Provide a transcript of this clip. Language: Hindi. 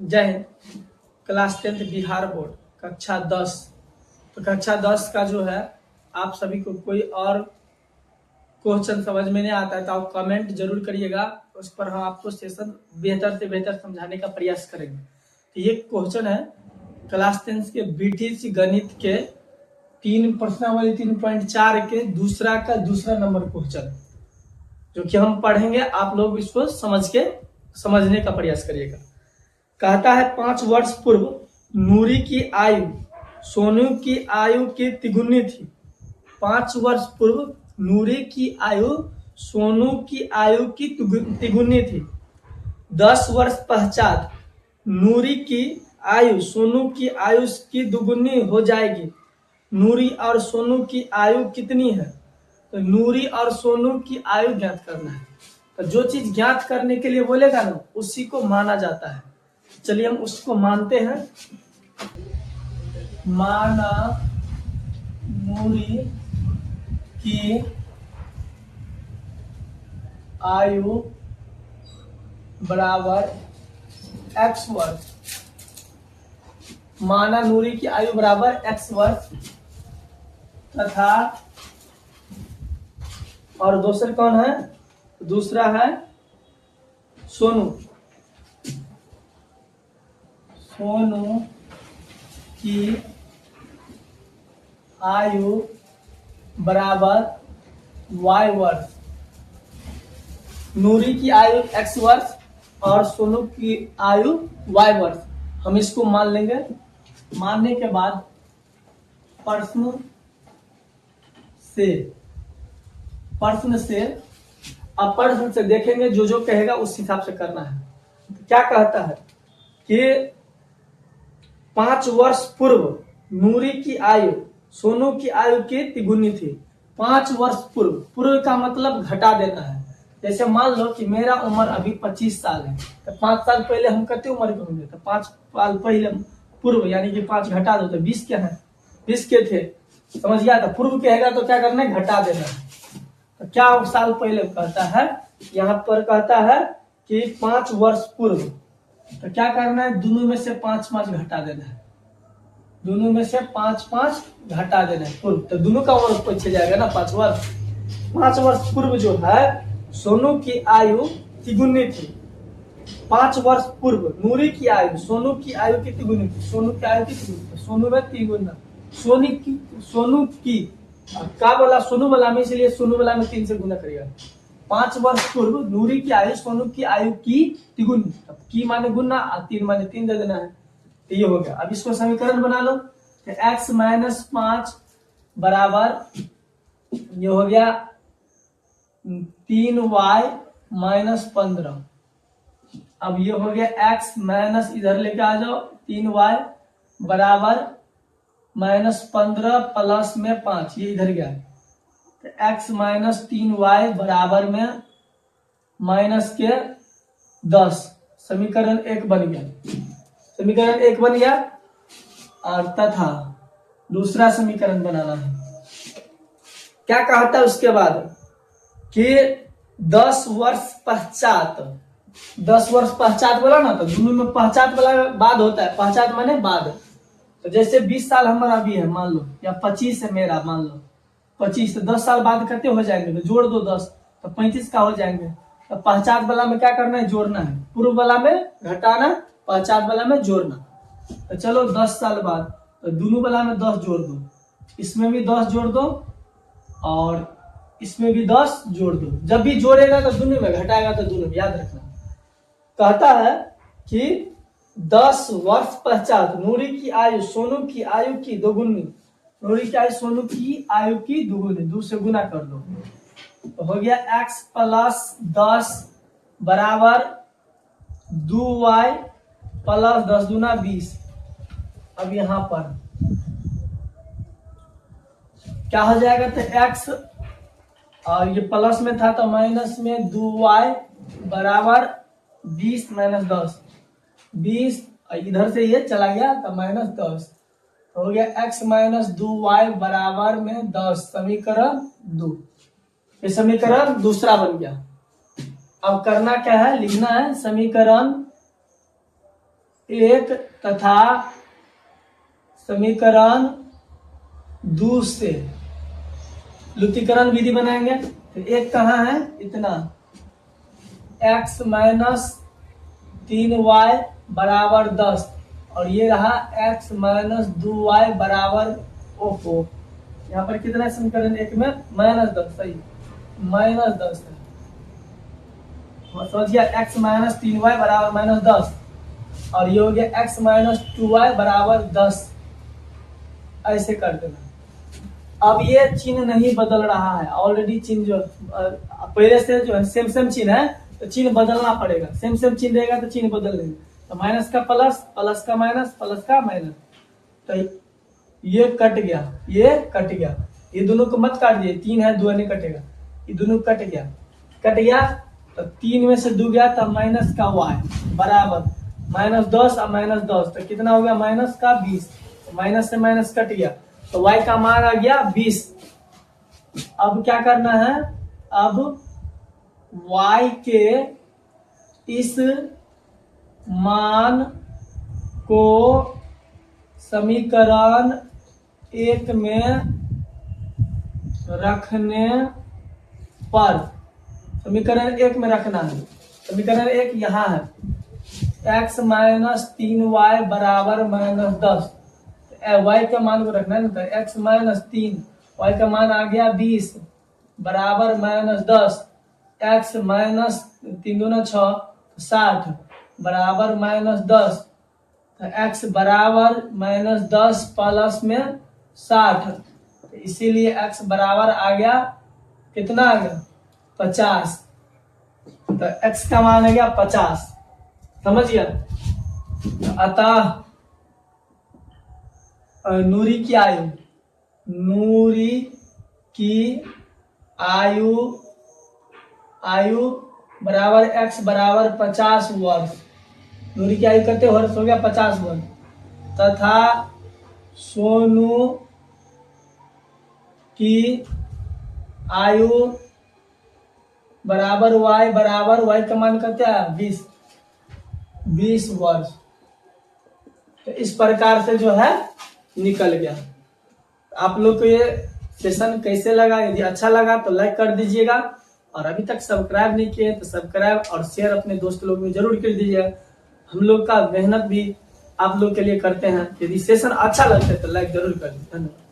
जय Hind. Class 10th Bihar board कक्षा 10। तो कक्षा 10 का जो है आप सभी को कोई और क्वेश्चन समझ में नहीं आता है तो आप कमेंट जरूर करिएगा, उस पर हम आपको सेशन बेहतर से बेहतर समझाने का प्रयास करेंगे। तो ये क्वेश्चन है क्लास 10 के बीटीसी गणित के 3 प्रश्नावली 3.4 के दूसरा नंबर क्वेश्चन, जो कि हम पढ़ेंगे। आप लोग इसको समझने का प्रयास करिएगा। कहता है 5 वर्ष पूर्व नूरी की आयु सोनू की आयु की तिगुनी थी। 5 वर्ष पूर्व नूरी की आयु सोनू की आयु की तिगुनी थी। 10 वर्ष पश्चात नूरी की आयु सोनू की आयु की दुगुनी हो जाएगी। नूरी और सोनू की आयु कितनी है? तो नूरी और सोनू की आयु ज्ञात करना है। तो जो चीज ज्ञात करने के लिए बोलेगा ना, उसी को माना जाता है। चलिए हम उसको मानते हैं। माना नूरी की आयु बराबर x वर्ष। माना नूरी की आयु बराबर x वर्ष तथा और दूसरा कौन है? दूसरा है सोनू। सोनू की आयु बराबर y वर्ष। नूरी की आयु x वर्ष और सोनू की आयु y वर्ष। हम इसको मान लेंगे। मानने के बाद प्रश्न से देखेंगे, जो कहेगा उस हिसाब से करना है। क्या कहता है कि 5 वर्ष पूर्व नूरी की आयु सोनू की आयु की तिगुनी थी। 5 वर्ष पूर्व का मतलब घटा देना है। जैसे मान लो कि मेरा उम्र अभी 25 साल है, तो 5 साल पहले हम कितने उम्र के होंगे? तो 5 साल पहले पूर्व यानी कि 5 घटा दो तो 20 क्या है? 20 के थे, समझ गया? तो पूर्व कहेगा तो क्या करना है? घटा देना है। तो क्या साल पहले कहता है? यहाँ पर कहता है कि 5 वर्ष पूर्व। तो क्या करना है? दोनों में से 5-5 घटा देना है। दोनों में से 5-5 घटा देना है पूर्व। तो दोनों का उम्र पीछे जाएगा ना, 5 वर्ष। 5 वर्ष पूर्व जो है सोनू की आयु तिगुनी थी। 5 वर्ष पूर्व नूरी की आयु सोनू की आयु की तिगुनी थी। सोनू की आयु की तिगुनी, सोनू में तिगुना। सोनू की क्या बोला? सोनू वाला में, इसलिए सोनू वाला में 3 से गुना करेगा। 5 वर्ष पूर्व नूरी की आयु सोनू की आयु की तिगुनी। अब की माने गुना, 3 माने 3 दे देना है। तो ये हो गया। अब इसको समीकरण बना लो। तो x - 5 बराबर ये हो गया 3y - 15। अब ये हो गया x माइनस, इधर लेके आ जाओ, 3y बराबर -15 प्लस में 5, ये इधर गया। तो x - 3y बराबर में माइनस के 10। समीकरण 1 बन गया। समीकरण 1 बन गया। और तथा दूसरा समीकरण बनाना है। क्या कहता है उसके बाद कि 10 वर्ष पश्चात। 10 वर्ष पश्चात बोला ना, तो दोनों में पश्चात वाला बाद होता है। पश्चात माने बाद। तो जैसे 20 साल हमारा भी है मान लो, या 25 है मेरा मान लो, 25 तो 10 साल बाद कितने हो जाएंगे? तो जोड़ दो 10 तो 35 का हो जाएंगे। तो पश्चात वाला में क्या करना है? जोड़ना है। पूर्व वाला में घटाना, पश्चात वाला में जोड़ना। तो चलो 10 साल बाद, तो दोनों वाला में 10 जोड़ दो, इसमें भी 10 जोड़ दो और इसमें भी 10 जोड़ दो। जब भी जोड़ेगा तो दोनों में, घटाएगा तो दोनों में, याद रखना। कहता है कि 10 वर्ष पश्चात नूरी की आयु सोनू की आयु की दोगुनी। नूरी की आयु सोनू की आयु की दोगुनी, 2 से गुना कर दो। तो हो गया x + 10 बराबर 2y + 10 दूना 20। अब यहां पर क्या हो जाएगा? तो x और ये प्लस में था तो माइनस में 2y बराबर 20 - 10। 20 इधर से ये चला गया तो -10 हो गया। x - 2y बराबर में 10। समीकरण 2। ये समीकरण दूसरा बन गया। अब करना क्या है, लिखना है समीकरण 1 तथा समीकरण 2 से लुतीकरण विधि बनाएंगे। तो एक कहाँ है, इतना x माइनस 3y बराबर 10 और ये रहा x माइनस 2y बराबर ओको। यहाँ पर कितना समीकरण 1 में -10, सही -10 है। समझ गया, x माइनस 3y बराबर -10 और ये हो गया x माइनस 2y बराबर 10। ऐसे कर देना। अब ये चिन्ह नहीं बदल रहा है, ऑलरेडी चिन्ह जो पहले से जो है सेम चिन्ह है, तो चिन्ह बदलना पड़ेगा। सेम चिन्ह रहेगा तो चिन्ह बदल देंगे। तो माइनस का प्लस, प्लस का माइनस, प्लस का माइनस, तो ये कट गया, ये कट गया। ये दोनों को मत काट दिए, 3 है 2 नहीं कटेगा, ये दोनों कट गया। तो 3 में से 2 गया तो माइनस का y बराबर -10 और -10, तो कितना हो गया, माइनस का 20। माइनस से माइनस कट गया तो y का मान आ गया 20। अब क्या करना है, अब y के इस मान को समीकरण 1 में रखने पर, समीकरण 1 में रखना है। समीकरण 1 यहाँ है, x माइनस 3y बराबर -10, y का मान को रखना है। तो x माइनस 3, y का मान आ गया 20 बराबर -10, x माइनस 3 दूना 6 60 बराबर -10, तो x बराबर -10 प्लस में 60, तो इसीलिए x बराबर आ गया, कितना आ गया, 50। तो x का मान आ गया 50, समझ गया। अतः नूरी की आयु बराबर x बराबर 50 वर्ष। नूरी की आयु करते वर्ष हो गया 50 वर्ष, तथा सोनू की आयु बराबर y का मान करते हैं 20 वर्ष। तो इस प्रकार से जो है निकल गया। आप लोग को ये सेशन कैसे लगा, यदि अच्छा लगा तो लाइक कर दीजिएगा, और अभी तक सब्सक्राइब नहीं किए तो सब्सक्राइब और शेयर अपने दोस्त लोग में जरूर कर दीजिएगा। हम लोग का मेहनत भी आप लोग के लिए करते हैं। यदि सेशन अच्छा लगता है तो लाइक जरूर कर दीजिए। धन्यवाद।